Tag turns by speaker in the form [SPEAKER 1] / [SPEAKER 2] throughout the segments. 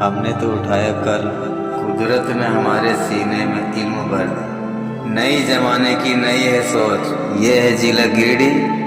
[SPEAKER 1] हमने तो उठाया कल, कुदरत ने हमारे सीने में इल्म भर दी। नई जमाने की नई है सोच, ये है जिला गिरिडीह।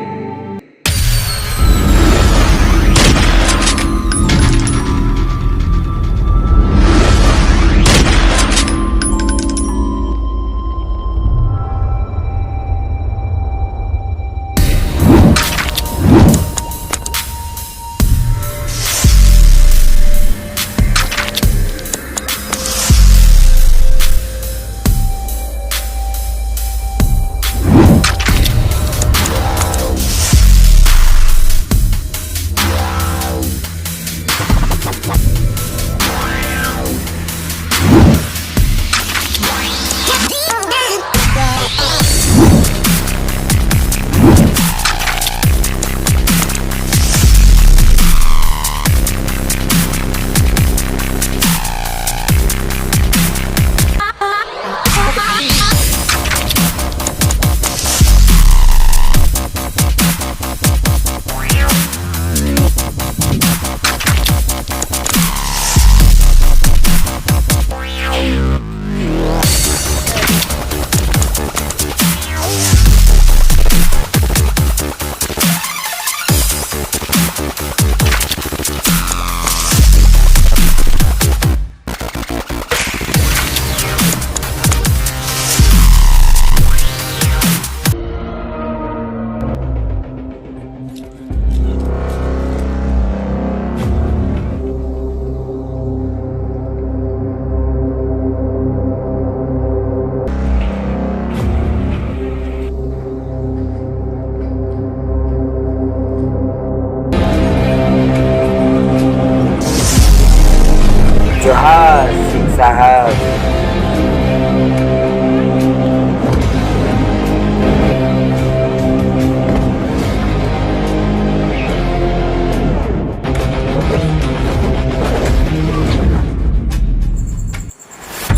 [SPEAKER 2] जोहार सिंह साहब।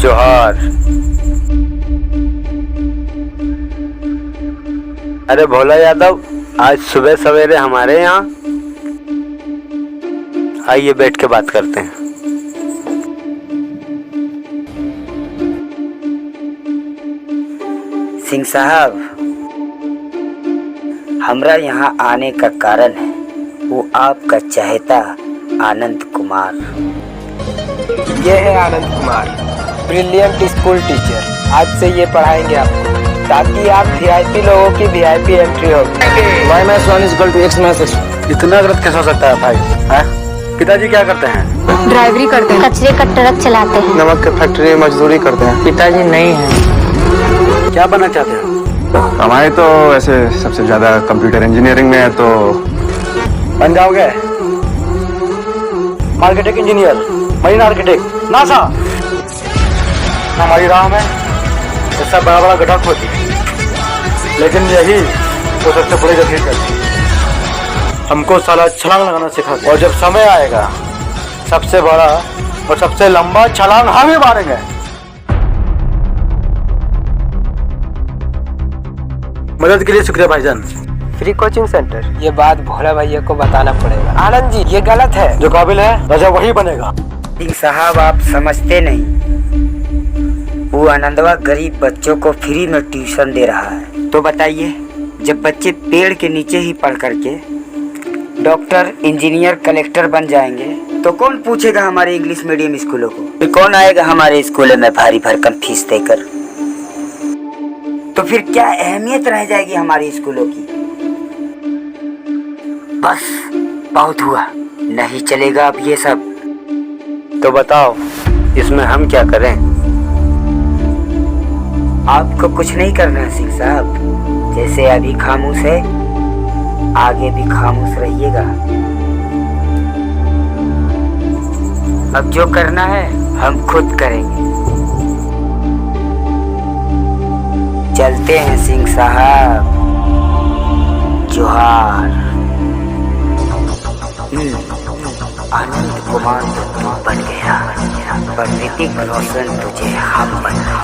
[SPEAKER 2] जोहार। अरे भोला यादव, आज सुबह सवेरे हमारे यहाँ आइए, बैठ के बात करते हैं। सिंह साहब, हमरा यहाँ आने का कारण है वो आपका चहेता आनंद कुमार।
[SPEAKER 3] ये है Anand Kumar, brilliant school teacher. आज से ये पढ़ाएंगे आपको ताकि आप वीआईपी लोगों की वीआईपी एंट्री हो।
[SPEAKER 4] इतना गलत कैसे हो सकता है भाई? पिताजी क्या करते हैं?
[SPEAKER 5] ड्राइवरी करते हैं, कचरे का ट्रक चलाते हैं,
[SPEAKER 3] नमक की फैक्ट्री में मजदूरी करते हैं।
[SPEAKER 6] पिताजी नहीं है।
[SPEAKER 4] क्या बनना चाहते हैं?
[SPEAKER 7] हमारे तो ऐसे सबसे ज्यादा कंप्यूटर इंजीनियरिंग में है, तो
[SPEAKER 4] बन जाओगे marketing engineer, marine architect, NASA. हमारी राह में ऐसा बड़ा बड़ा घटक होती है, लेकिन यही तो सबसे बड़ी गलती करती है। हमको साला छलांग लगाना सिखाते, और जब समय आएगा सबसे बड़ा और सबसे लंबा छलांग हम ही मारेंगे। मदद के लिए शुक्रिया भाईजान।
[SPEAKER 3] फ्री कोचिंग सेंटर, ये बात भोला भैया को बताना पड़ेगा। आनंद जी, ये गलत है।
[SPEAKER 4] जो काबिल है राजा वही बनेगा।
[SPEAKER 2] सिंह साहब, आप समझते नहीं, वो आनंदवा गरीब बच्चों को फ्री में ट्यूशन दे रहा है। तो बताइए, जब बच्चे पेड़ के नीचे ही पढ़ करके डॉक्टर, इंजीनियर, कलेक्टर बन जाएंगे तो कौन पूछेगा हमारे इंग्लिश मीडियम स्कूलों को? फिर कौन आएगा हमारे स्कूलों में भारी भरकम फीस देकर? तो फिर क्या अहमियत रह जाएगी हमारे स्कूलों की? बस बहुत हुआ, नहीं चलेगा अब ये सब।
[SPEAKER 4] तो बताओ, इसमें हम क्या करें?
[SPEAKER 2] आपको कुछ नहीं करना है सिंह साहब। जैसे अभी खामोश है, आगे भी खामोश रहिएगा। अब जो करना है हम खुद करेंगे। चलते हैं सिंह साहब। जोहार। आनंद कुमार तू बन गया, पर ऋतिक रोशन तुझे हम बना।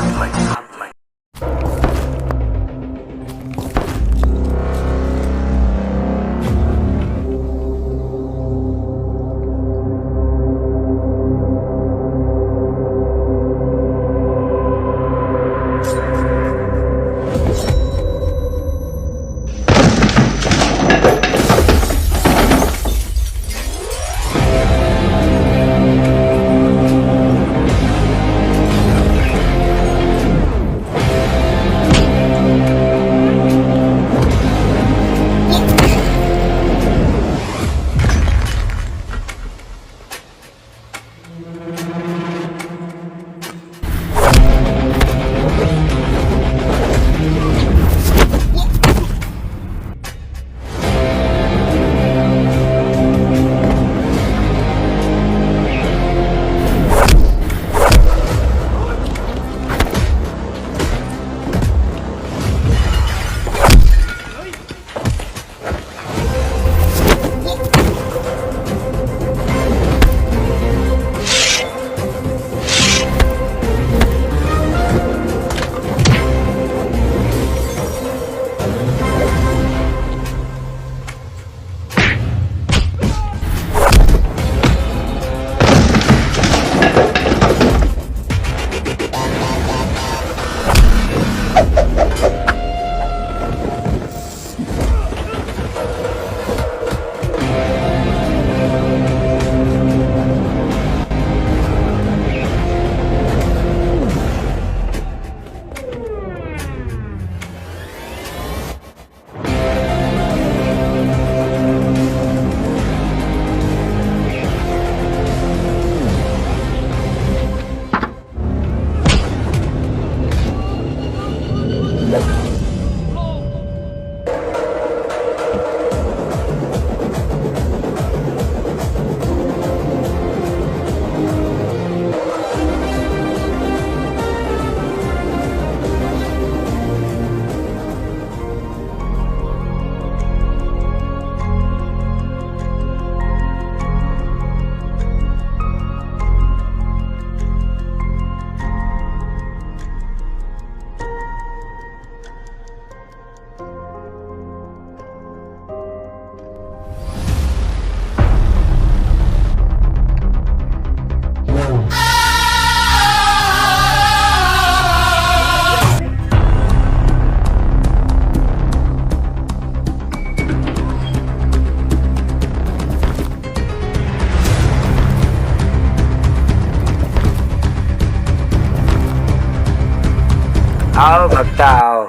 [SPEAKER 2] आओ भक्ता आओ।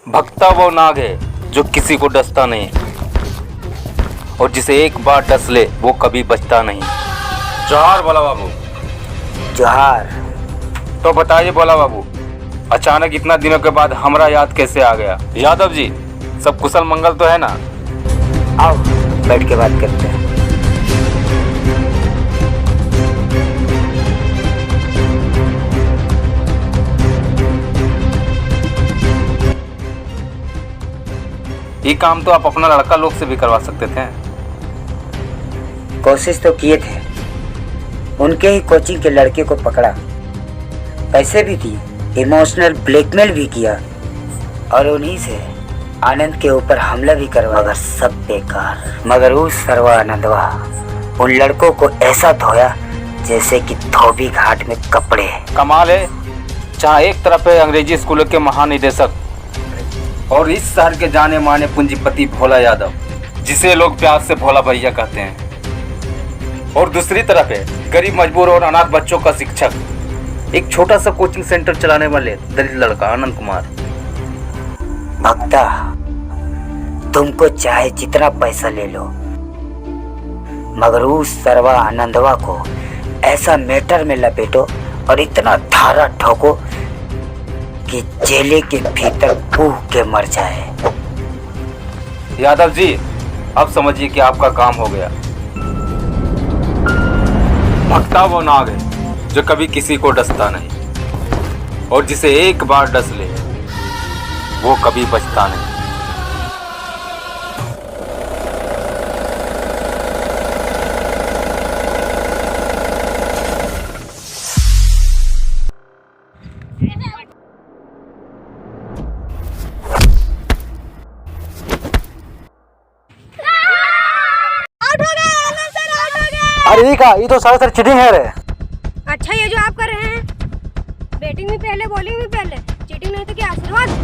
[SPEAKER 1] भक्ता वो नाग है जो किसी को डसता नहीं, और जिसे एक बार डस ले वो कभी बचता नहीं। जोहार भोला बाबू।
[SPEAKER 2] जोहार।
[SPEAKER 1] तो बताइए भोला बाबू, अचानक इतना दिनों के बाद हमरा याद कैसे आ गया? यादव जी, सब कुशल मंगल तो है ना?
[SPEAKER 2] आओ बैठ के बात करते हैं।
[SPEAKER 1] ये काम तो आप अपना लड़का लोग से भी करवा सकते थे।
[SPEAKER 2] कोशिश तो किए थे, उनके ही कोचिंग के लड़के को पकड़ा, पैसे भी दिए, इमोशनल ब्लैकमेल भी किया और उन्हीं से आनंद के ऊपर हमला भी करवा, मगर सब बेकार। मगर उस सर्वानंदवा उन लड़कों को ऐसा धोया जैसे कि धोबी घाट में कपड़े।
[SPEAKER 1] कमाल है, जहाँ एक तरफ है अंग्रेजी स्कूलों के महानिदेशक और इस शहर के जाने माने पूंजीपति भोला यादव, जिसे लोग प्यार से भोला भैया कहते हैं, और दूसरी तरफ है गरीब मजबूर और अनाथ बच्चों का शिक्षक, एक छोटा सा कोचिंग सेंटर चलाने वाले दलित लड़का आनंद कुमार।
[SPEAKER 2] भक्ता, तुमको चाहे जितना पैसा ले लो, मगर उस सर्वा आनंदवा को ऐसा मैटर में लपेटो और इतना धारा ठोको कि जेले के भीतर फूक के मर जाए।
[SPEAKER 1] यादव जी, अब समझिए कि आपका काम हो गया। भक्ता वो नाग है जो कभी किसी को डसता नहीं, और जिसे एक बार डस ले वो कभी बचता नहीं।
[SPEAKER 4] अरे ये तो सारा चीटिंग है रे।
[SPEAKER 6] अच्छा, ये जो आप कर रहे हैं, बैटिंग भी पहले बॉलिंग भी पहले, चीटिंग नहीं तो क्या आशीर्वाद?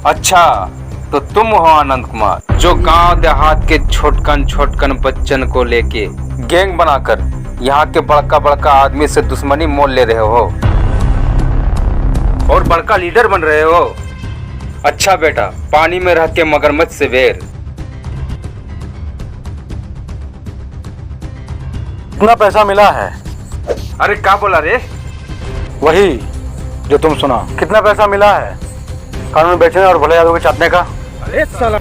[SPEAKER 1] अच्छा, तो तुम हो आनंद कुमार, जो गांव देहात के छोटकन बच्चन को लेके गैंग बनाकर यहाँ के बड़का बड़का आदमी से दुश्मनी मोल ले रहे हो और बड़का लीडर बन रहे हो। अच्छा बेटा, पानी में रह के मगरमच्छ से वेर।
[SPEAKER 4] कितना पैसा मिला है?
[SPEAKER 1] अरे क्या बोला रे?
[SPEAKER 4] वही जो तुम सुना। कितना पैसा मिला है कानून बेचने और भोले यादव के चाटने का?
[SPEAKER 1] अरे साला,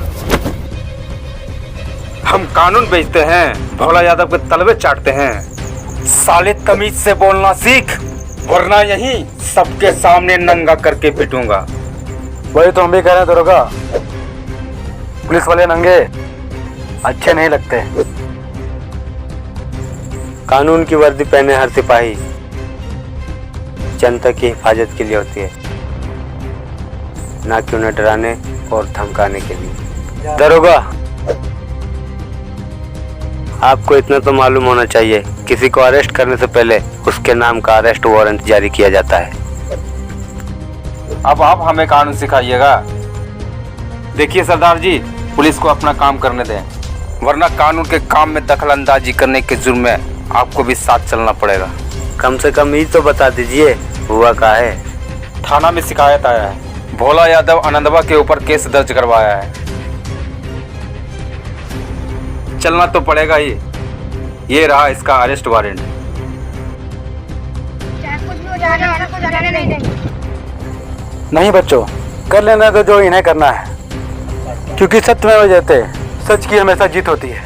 [SPEAKER 1] हम कानून बेचते हैं, भोला यादव के तलवे चाटते हैं। साले तमीज से बोलना सीख, वरना यहीं सबके सामने नंगा करके पिटूंगा।
[SPEAKER 4] वही तो हम भी कह रहे हैं दरोगा, पुलिस वाले नंगे अच्छे नहीं लगते।
[SPEAKER 8] कानून की वर्दी पहने हर सिपाही जनता की हिफाजत के लिए होती है, ना कि उन्हें डराने और धमकाने के लिए। दरोगा, आपको इतना तो मालूम होना चाहिए, किसी को अरेस्ट करने से पहले उसके नाम का अरेस्ट वारंट जारी किया जाता है।
[SPEAKER 1] अब आप हमें कानून सिखाइएगा? देखिए सरदार जी, पुलिस को अपना काम करने दें, वरना कानून के काम में दखल अंदाजी करने के जुर्म में आपको भी साथ चलना पड़ेगा।
[SPEAKER 8] कम से कम ये तो बता दीजिए, हुआ क्या है?
[SPEAKER 1] थाना में शिकायत आया है, भोला यादव आनंदवा के ऊपर केस दर्ज करवाया है। चलना तो पड़ेगा ही। ये रहा इसका अरेस्ट वारंट।
[SPEAKER 4] नहीं बच्चों, कर लेना तो जो इन्हें करना है, क्योंकि सत्य में जयते, सच की हमेशा जीत होती है।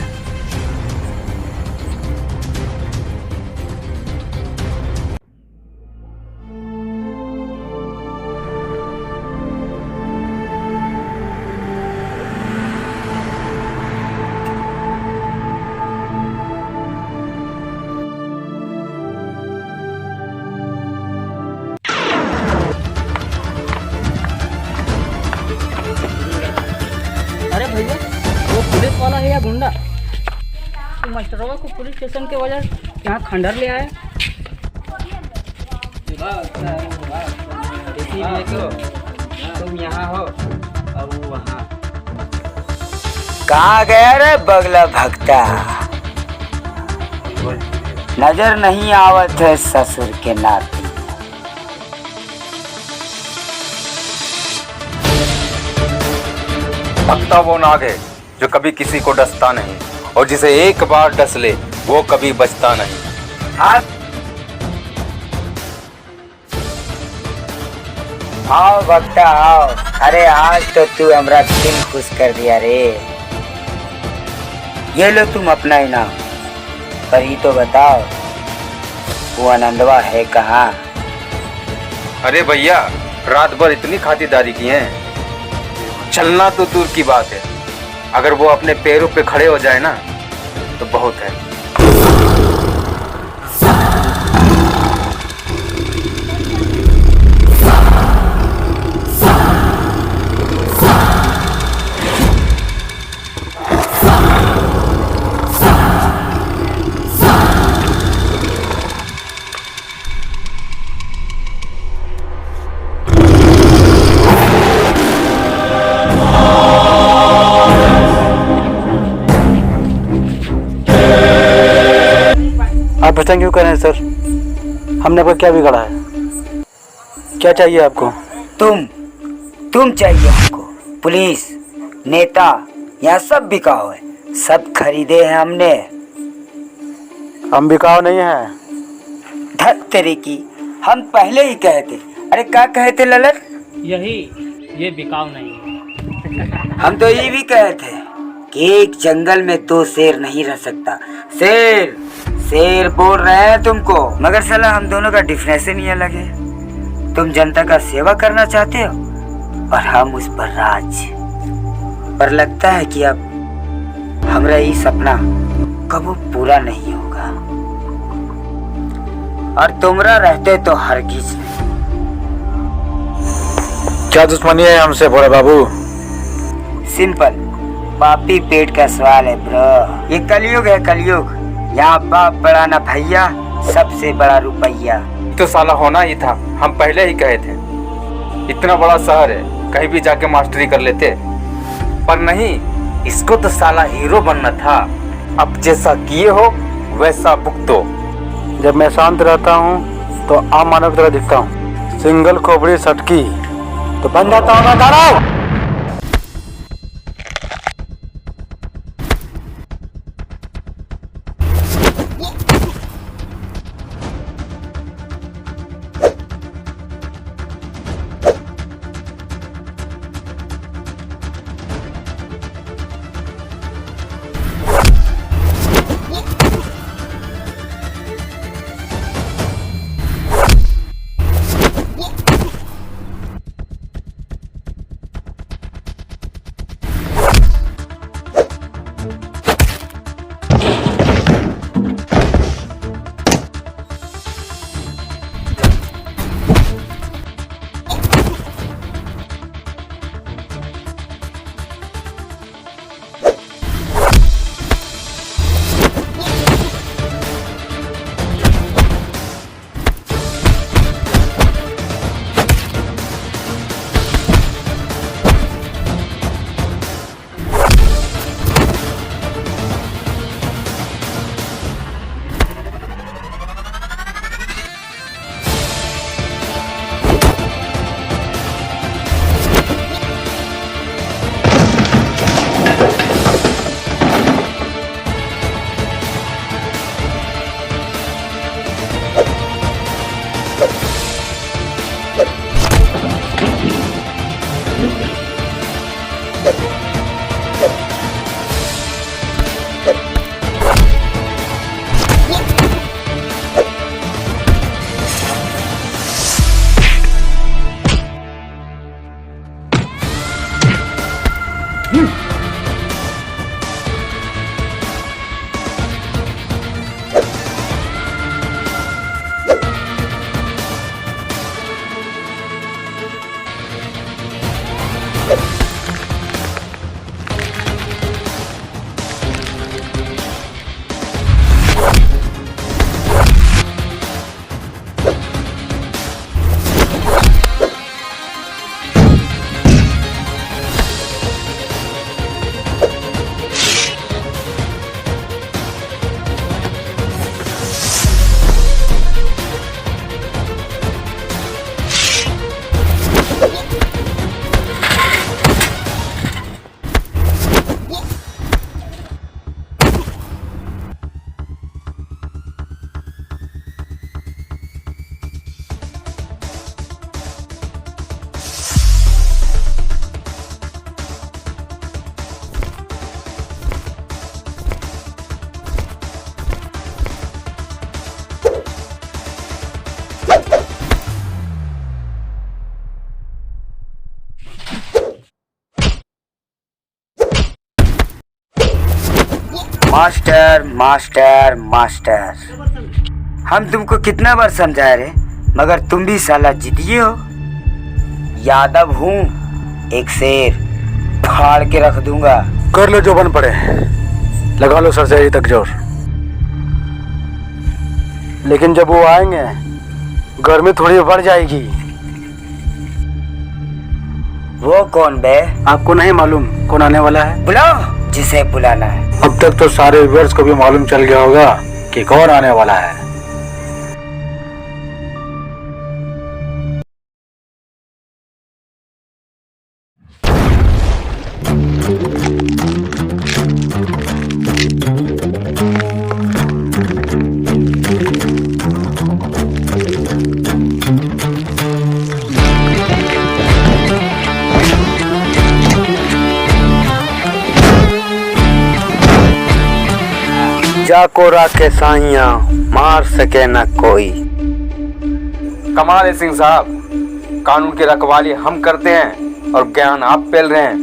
[SPEAKER 9] है गुंडा? तो मास्टरों को पुलिस स्टेशन के वजह यहाँ खंडर ले आए।
[SPEAKER 2] तुम यहाँ हो और वो वहाँ। कहाँ गया रे बगला भक्ता? नजर नहीं आवत है ससुर के नाती।
[SPEAKER 1] भक्ता वो नाग है जो कभी किसी को डसता नहीं, और जिसे एक बार डस ले वो कभी बचता नहीं।
[SPEAKER 2] आओ भक्ता आओ। अरे आज तो तू हमरा दिल खुश कर दिया रे। ये लो तुम अपना इनाम। पर ये तो बताओ वो आनंदवा है कहाँ?
[SPEAKER 1] अरे भैया, रात भर इतनी खातिरदारी की है, चलना तो दूर की बात है, अगर वो अपने पैरों पे खड़े हो जाए ना तो बहुत है।
[SPEAKER 4] आप बचा क्यों कर रहे हैं सर? हमने आपका क्या बिगाड़ा है? क्या चाहिए आपको?
[SPEAKER 2] तुम चाहिए हमको। पुलिस, नेता, यहाँ सब बिकाऊ है, सब खरीदे हैं हमने।
[SPEAKER 4] हम बिकाऊ नहीं हैं।
[SPEAKER 2] धत तेरे की, हम पहले ही कहे थे। अरे क्या कहे थे ललन?
[SPEAKER 9] ये बिकाऊ नहीं है।
[SPEAKER 2] हम तो ये भी कहे थे कि एक जंगल में दो शेर नहीं रह सकता। शेर बोल रहे हैं तुमको, मगर साला हम दोनों का डिफरेंस ही अलग है। तुम जनता का सेवा करना चाहते हो और हम उस पर राज। पर लगता है कि अब हमारा ये सपना कबो पूरा नहीं होगा, और तुमरा रहते तो हरगिज नहीं।
[SPEAKER 4] क्या दुश्मनी है हमसे भोले बाबू?
[SPEAKER 2] सिंपल, पापी पेट का सवाल है ब्रो। ये कलयुग है, कलयुग। यहाँ बाप बड़ा ना भैया, सबसे बड़ा रुपया।
[SPEAKER 1] तो साला होना ही था, हम पहले ही कहे थे। इतना बड़ा शहर है, कहीं भी जाके मास्टरी कर लेते, पर नहीं, इसको तो साला हीरो बनना था। अब जैसा किए हो वैसा भुगतो।
[SPEAKER 4] जब मैं शांत रहता हूँ तो आम मानव की तरह दिखता हूँ। सिंगल खोपड़ी सटकी तो बन जाता होगा दानव।
[SPEAKER 2] मास्टर मास्टर मास्टर, हम तुमको कितना बार समझाए रे, मगर तुम भी साला जिद्दी हो। यादव हूँ, एक शेर, फाड़ के रख दूंगा।
[SPEAKER 4] कर लो जो बन पड़े, लगा लो सर से यही तक जोर। लेकिन जब वो आएंगे गर्मी थोड़ी बढ़ जाएगी।
[SPEAKER 2] वो कौन बे?
[SPEAKER 4] आपको नहीं मालूम कौन आने वाला है?
[SPEAKER 2] बुलाओ जिसे बुलाना है।
[SPEAKER 4] अब तक तो सारे व्यूअर्स को भी मालूम चल गया होगा कि कौन आने वाला है।
[SPEAKER 8] जाको राखे साइया मार सके न कोई।
[SPEAKER 1] कमाल है सिंह साहब, कानून की रखवाली हम करते हैं और ज्ञान आप पेल रहे हैं।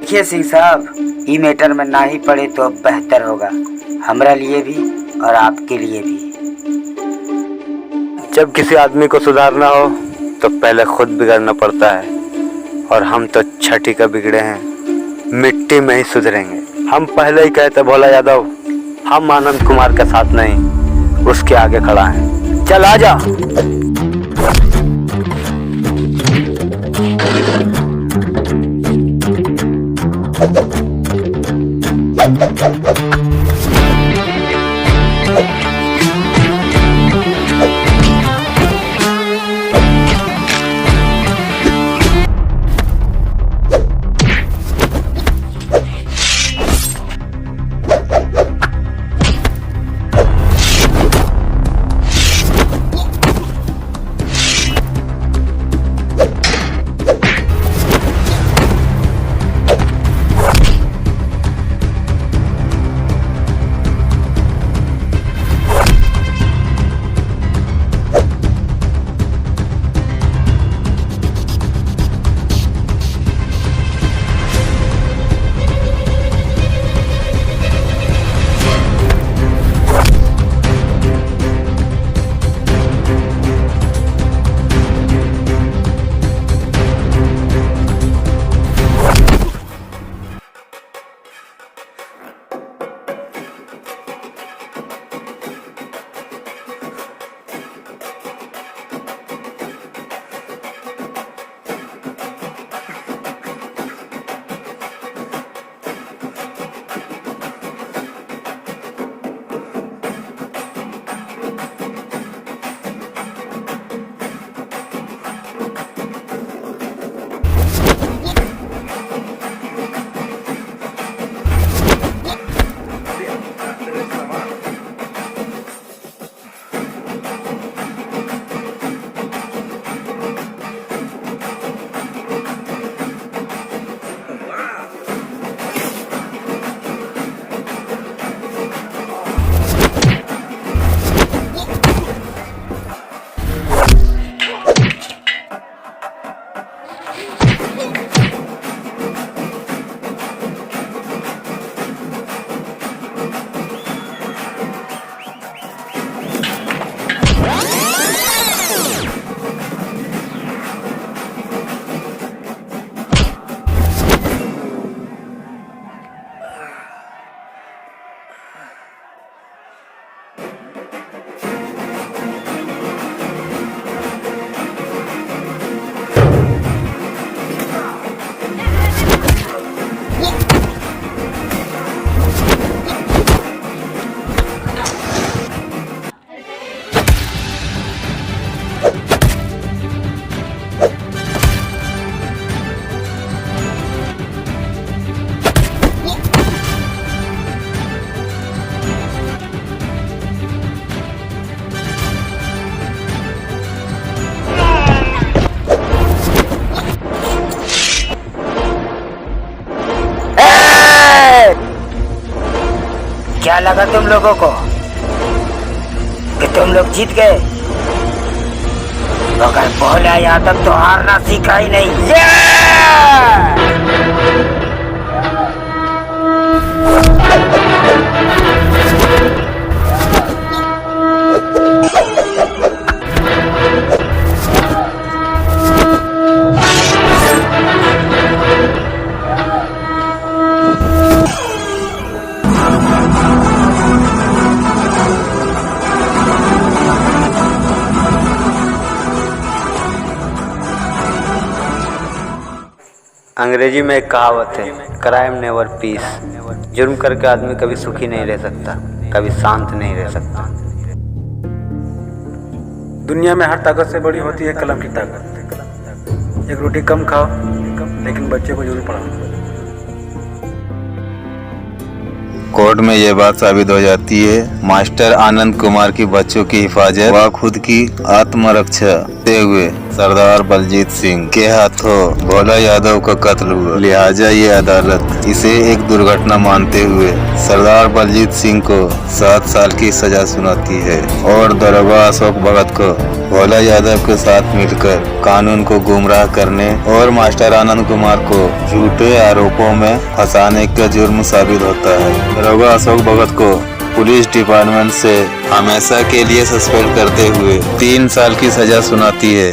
[SPEAKER 2] देखिए सिंह साहब, ये मैटर में ना ही पड़े तो बेहतर होगा, हमरा लिए भी और आपके लिए भी।
[SPEAKER 8] जब किसी आदमी को सुधारना हो तो पहले खुद बिगड़ना पड़ता है, और हम तो छठी का बिगड़े हैं, मिट्टी में ही सुधरेंगे। हम पहले ही कहते भोला यादव, हम आनंद कुमार का साथ नहीं, उसके आगे खड़ा है। चल आजा।
[SPEAKER 2] क्या लगा तुम लोगों को कि तुम लोग जीत गए? मगर भोला यादव तो हारना सीखा ही नहीं।
[SPEAKER 8] अंग्रेजी में एक कहावत है, क्राइम नेवर पीस। जुर्म करके आदमी कभी सुखी नहीं रह सकता, कभी शांत नहीं रह सकता।
[SPEAKER 4] दुनिया में हर ताकत से बड़ी होती है कलम की ताकत। एक रोटी कम खाओ लेकिन बच्चे को जरूर पढ़ाओ।
[SPEAKER 10] कोर्ट में ये बात साबित हो जाती है मास्टर आनंद कुमार की बच्चों की हिफाजत व खुद की आत्मरक्षा करते हुए सरदार बलजीत सिंह के हाथों भोला यादव का कत्ल हुआ। लिहाजा ये अदालत इसे एक दुर्घटना मानते हुए सरदार बलजीत सिंह को 7 साल की सजा सुनाती है और दरोगा अशोक भगत को भोला यादव के साथ मिलकर कानून को गुमराह करने और मास्टर आनंद कुमार को झूठे आरोपों में फंसाने का जुर्म साबित होता है। दरोगा अशोक भगत को पुलिस डिपार्टमेंट से हमेशा के लिए सस्पेंड करते हुए 3 साल की सजा सुनाती है।